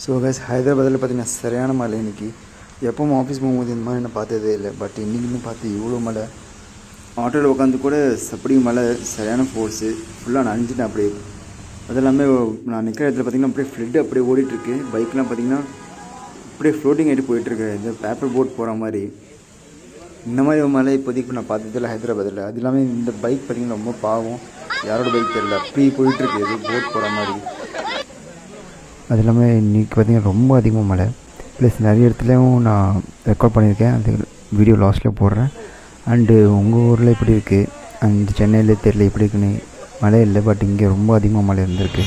So guys ஹைதராபாத்தில் பார்த்திங்கன்னா சரியான மழை இன்றைக்கி. எப்பவும் ஆஃபீஸ் போகும்போது இந்த மாதிரி நான் பார்த்ததே இல்லை. பட் இன்றைக்கின்னு பார்த்து இவ்வளோ மழை. ஆட்டோவில் உட்காந்து கூட அப்படி மழை சரியான ஃபோர்ஸு. ஃபுல்லாக நனைஞ்சிட்டேன் அப்படியே. அது எல்லாமே நான் நிற்கிற இடத்துல பார்த்திங்கன்னா அப்படியே ஃப்ளட்டு அப்படியே ஓடிட்டுருக்கு. பைக்லாம் பார்த்திங்கன்னா அப்படியே ஃப்ளோட்டிங் ஆகிட்டு போயிட்டுருக்கு, இந்த பேப்பர் போட் போகிற மாதிரி. இந்த மாதிரி மழை இப்போதைக்கு நான் பார்த்ததில்ல ஹைதராபாத்தில். அது இல்லாமல் இந்த பைக் பார்த்திங்கன்னா ரொம்ப பாவம், யாரோட பைக் தெரியல, அப்படி போயிட்டுருக்கு இது போட் போகிற மாதிரி. அது இல்லாமல் இன்றைக்கி பார்த்திங்கன்னா ரொம்ப அதிகமாக மழை. ப்ளஸ் நிறைய இடத்துலையும் நான் ரெக்கார்ட் பண்ணியிருக்கேன், அந்த வீடியோ லாஸ்ட்டில் போடுறேன். அண்டு உங்கள் ஊரில் எப்படி இருக்குது, அண்ட் சென்னையில் தெரியல எப்படி இருக்குன்னு. மழை இல்லை, பட் இங்கே ரொம்ப அதிகமாக மழை இருந்திருக்கு.